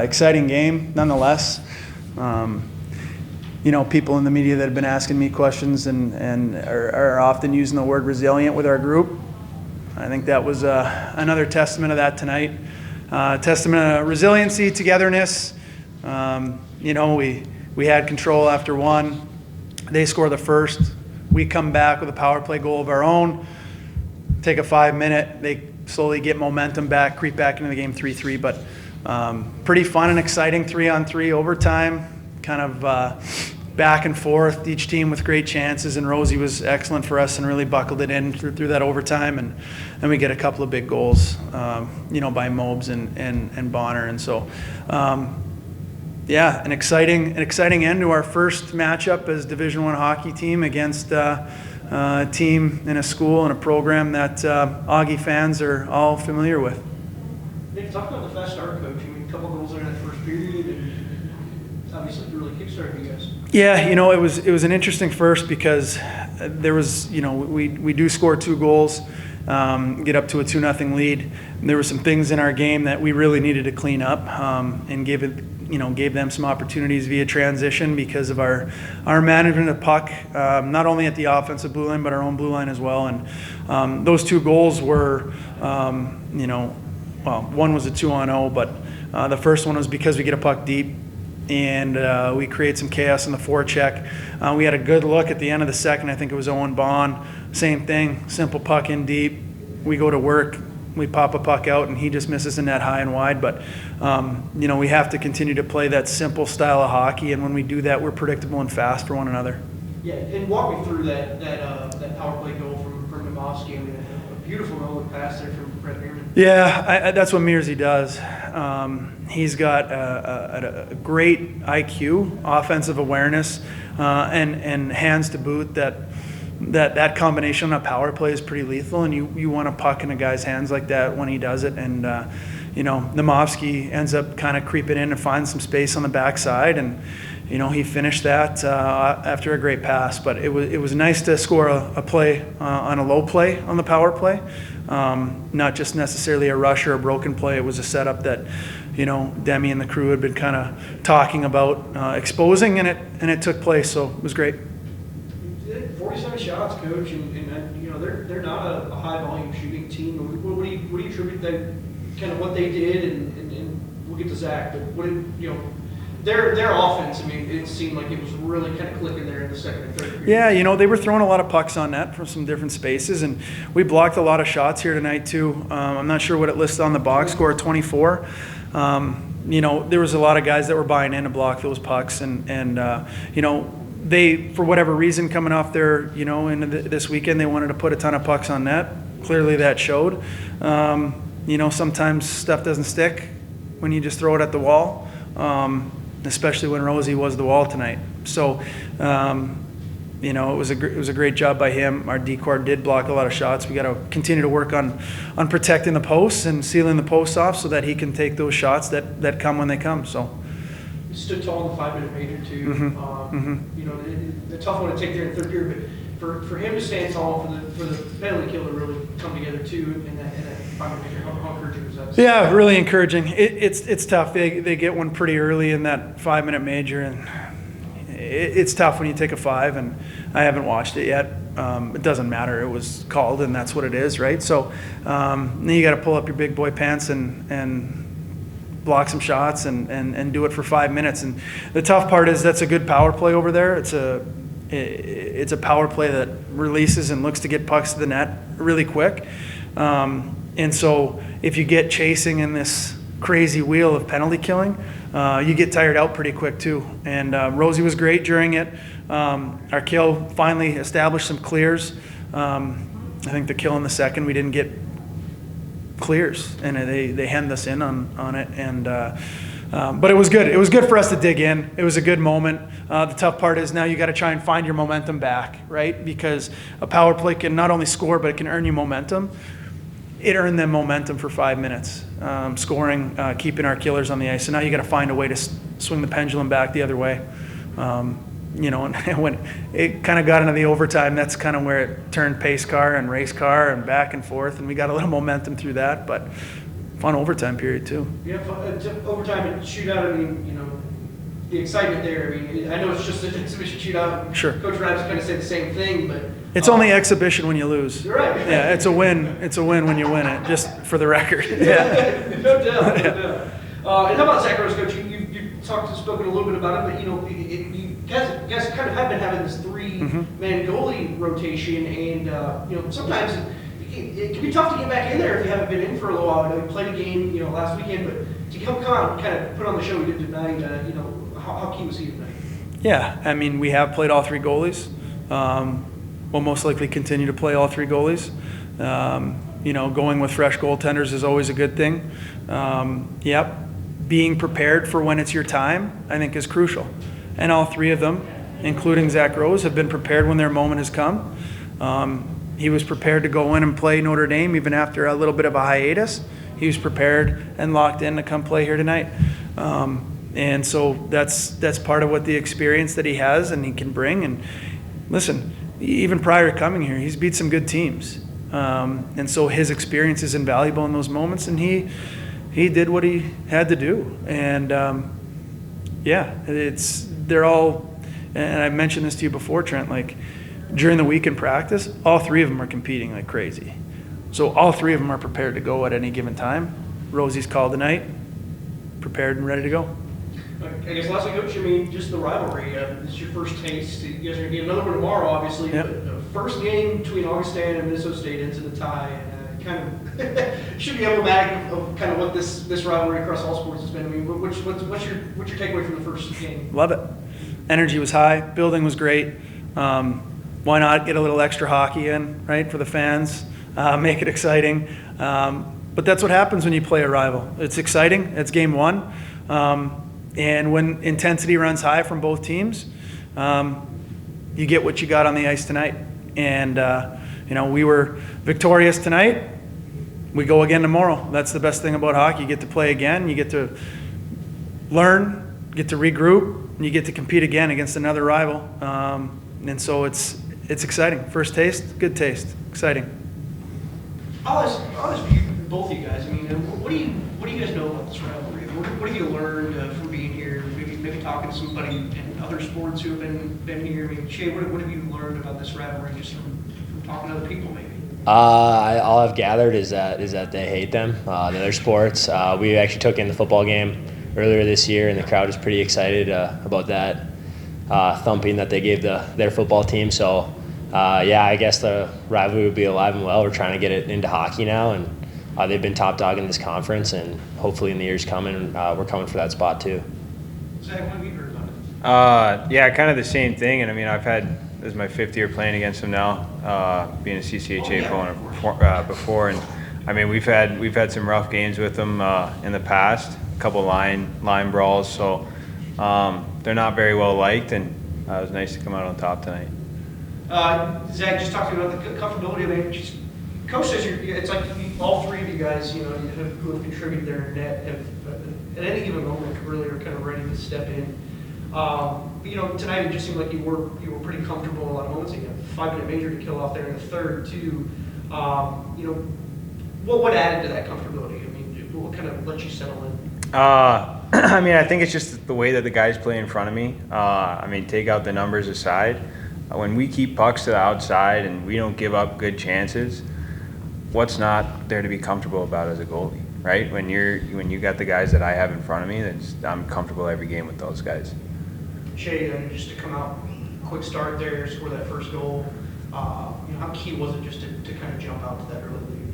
exciting game nonetheless. People in the media that have been asking me questions and are often using the word resilient with our group. I think that was another testament of that tonight. Testament of resiliency, togetherness. We had control after one. They score the first. We come back with a power play goal of our own. Take a 5-minute. They slowly get momentum back, creep back into the game 3-3. But pretty fun and exciting 3-on-3 overtime. Kind of back and forth, each team with great chances, and Rosie was excellent for us and really buckled it in through that overtime, and then we get a couple of big goals, by Mobes and Bonner, and so, an exciting end to our first matchup as Division I hockey team against a team in a school and a program that Augie fans are all familiar with. Nick, talk about the fast start, Coach. I mean, a couple goals there in that first period, and obviously really kickstarted you guys. Yeah, it was an interesting first because there was, we do score 2 goals, get up to a 2-0 lead. And there were some things in our game that we really needed to clean up, and gave them some opportunities via transition because of our management of puck, not only at the offensive blue line but our own blue line as well. And those 2 goals were, one was a 2-on-0, but the first one was because we get a puck deep. And we create some chaos in the forecheck. We had a good look at the end of the second. I think it was Owen Bond. Same thing, simple puck in deep. We go to work. We pop a puck out, and he just misses the net high and wide. But, we have to continue to play that simple style of hockey. And when we do that, we're predictable and fast for one another. Yeah, and walk me through that power play goal from Nemofsky. I mean, a beautiful no-look pass there from Brett Bierman. Yeah, that's what Mearsy does. He's got a great IQ, offensive awareness, and hands to boot. That combination on a power play is pretty lethal, and you want a puck in a guy's hands like that when he does it. And Nemofsky ends up kind of creeping in and finds some space on the backside, and he finished that after a great pass. But it was nice to score a play on a low play on the power play, not just necessarily a rush or a broken play. It was a setup that Demi and the crew had been kind of talking about exposing, and it took place. So it was great. 47 shots, Coach, and they're not a high volume shooting team. What do you attribute that kind of what they did, and we'll get to Zack, but what did their offense? I mean, it seemed like it was really kind of clicking there in the second and third period. Yeah, they were throwing a lot of pucks on net from some different spaces, and we blocked a lot of shots here tonight too. I'm not sure what it listed on the box score, 24. There was a lot of guys that were buying in to block those pucks, and they, for whatever reason, coming off their, into this weekend, they wanted to put a ton of pucks on net. Clearly that showed. Sometimes stuff doesn't stick when you just throw it at the wall, especially when Rosie was the wall tonight. So, it was a great job by him. Our D-Corps did block a lot of shots. We got to continue to work on protecting the posts and sealing the posts off so that he can take those shots that come when they come. So. Stood tall in the 5-minute major too. The tough one to take there in the third period, but for him to stand tall for the penalty kill to really come together too in that 5-minute major, how encouraging was that? Yeah, really encouraging. It's tough. They get one pretty early in that 5-minute major, and it's tough when you take a 5. And I haven't watched it yet. It doesn't matter. It was called, and that's what it is, right? So then you got to pull up your big boy pants and block some shots and do it for 5 minutes. And the tough part is that's a good power play over there. It's a power play that releases and looks to get pucks to the net really quick. And so if you get chasing in this crazy wheel of penalty killing, you get tired out pretty quick too. And Rosie was great during it. Our kill finally established some clears. I think the kill in the second, we didn't get clears, and they hemmed us in on it, and but it was good. It was good for us to dig in. It was a good moment. The tough part is now you got to try and find your momentum back, right? Because a power play can not only score, but it can earn you momentum. It earned them momentum for 5 minutes, scoring, keeping our killers on the ice. So now you got to find a way to swing the pendulum back the other way. And when it kind of got into the overtime, that's kind of where it turned pace car and race car and back and forth, and we got a little momentum through that. But fun overtime period too. Yeah, overtime and shootout, I mean, you know, the excitement there, I mean, I know it's just an exhibition shootout. Sure. Coach Rabs kind of said the same thing, but. It's only exhibition when you lose. You're right. Yeah, it's a win. It's a win when you win it, just for the record. Yeah. No doubt, no doubt. And how about Zack Rose, Coach? You spoken a little bit about it, but you know, you guys kind of have been having this three-man goalie rotation, and you know, sometimes it can be tough to get back in there if you haven't been in for a little while. I know you played a game, you know, last weekend, but to come out and kind of put on the show we did tonight, you know, how key was he tonight? Yeah, I mean, we have played all three goalies. We'll most likely continue to play all three goalies. You know, going with fresh goaltenders is always a good thing. Yep, being prepared for when it's your time, I think, is crucial. And all three of them, including Zack Rose, have been prepared when their moment has come. He was prepared to go in and play Notre Dame even after a little bit of a hiatus. He was prepared and locked in to come play here tonight. And so that's part of what the experience that he has and he can bring. And listen, even prior to coming here, he's beat some good teams. And so his experience is invaluable in those moments, and he did what he had to do. And yeah, they're all, and I mentioned this to you before, Trent, like during the week in practice, all three of them are competing like crazy. So all three of them are prepared to go at any given time. Rosie's called tonight, prepared and ready to go. I guess lastly, Coach, I mean, just the rivalry. This is your first taste. You guys are going to get another one tomorrow, obviously. Yep. But the first game between Augustana and Minnesota State ends in a tie. And kind of should be emblematic of kind of what this rivalry across all sports has been. I mean, what's your takeaway from the first game? Love it. Energy was high. Building was great. Why not get a little extra hockey in, right, for the fans? Make it exciting. But that's what happens when you play a rival. It's exciting. It's game one. And when intensity runs high from both teams, you get what you got on the ice tonight. And, you know, we were victorious tonight. We go again tomorrow. That's the best thing about hockey. You get to play again. You get to learn, get to regroup, and you get to compete again against another rival. And so it's exciting. First taste, good taste. Exciting. I'll ask you, both of you guys. I mean, what do you guys know about this rivalry? What have you learned from being here? Maybe talking to somebody in other sports who have been here. I mean, Shay, what have you learned about this rivalry just from talking to other people, maybe? All I've gathered is that they hate them. The other sports. We actually took in the football game earlier this year, and the crowd was pretty excited about that thumping that they gave their football team. So, yeah, I guess the rivalry would be alive and well. We're trying to get it into hockey now, and they've been top dog in this conference, and hopefully in the years coming, we're coming for that spot too. Zach, what have you heard about it? Yeah, kind of the same thing. And I mean, this is my 5th year playing against them now, being a CCHA opponent before. And I mean, we've had some rough games with them in the past, a couple line brawls. So they're not very well liked, and it was nice to come out on top tonight. Zach, just talking about the comfortability of it. Coach says it's like all three of you guys, you know, who have contributed their net have, at any given moment, really are kind of ready to step in. You know, tonight it just seemed like you were pretty comfortable in a lot of moments. You had a 5-minute major to kill off there in the third too. You know, what added to that comfortability? I mean, what kind of let you settle in? I mean, I think it's just the way that the guys play in front of me. I mean, take out the numbers aside. When we keep pucks to the outside and we don't give up good chances, what's not there to be comfortable about as a goalie, right? When you got the guys that I have in front of me, I'm comfortable every game with those guys. Shay, just to come out, quick start there, score that first goal. You know, how key was it just to kind of jump out to that early lead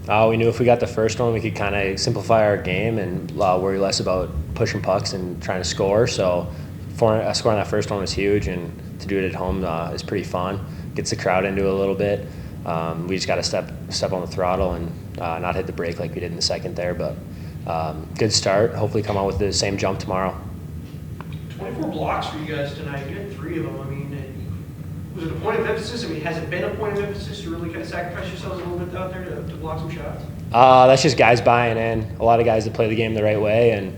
there? We knew if we got the first one, we could kind of simplify our game and worry less about pushing pucks and trying to score. So scoring that first one was huge, and to do it at home is pretty fun. Gets the crowd into it a little bit. We just got to step on the throttle and not hit the brake like we did in the second there. But good start. Hopefully come out with the same jump tomorrow. 24 blocks for you guys tonight. You had 3 of them. I mean, was it a point of emphasis? I mean, has it been a point of emphasis to really kind of sacrifice yourselves a little bit out there to block some shots? That's just guys buying in. A lot of guys that play the game the right way, and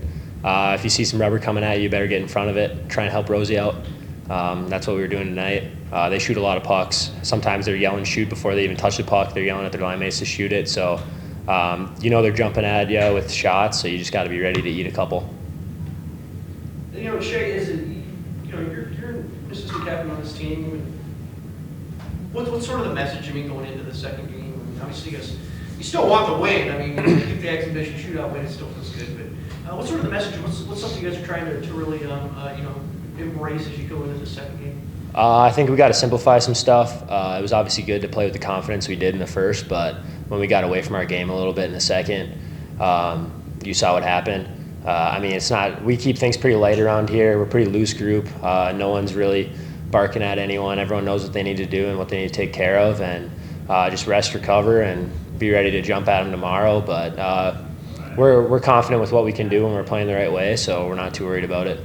if you see some rubber coming at you, you better get in front of it. Try and help Rosie out. That's what we were doing tonight. They shoot a lot of pucks. Sometimes they're yelling shoot before they even touch the puck. They're yelling at their line mates to shoot it. So They're jumping at you with shots, so you just got to be ready to eat a couple. Shay, you're an assistant captain on this team. What's sort of the message, going into the second game? Obviously, you still want the win. If the exhibition shootout win, it still feels good. But what's sort of the message? What's something you guys are trying to really, embrace as you go into the second game? I think we got to simplify some stuff. It was obviously good to play with the confidence we did in the first, but when we got away from our game a little bit in the second, you saw what happened. It's not. We keep things pretty light around here. We're a pretty loose group. No one's really barking at anyone. Everyone knows what they need to do and what they need to take care of, and just rest, recover, and be ready to jump at them tomorrow. But we're confident with what we can do, and we're playing the right way, so we're not too worried about it.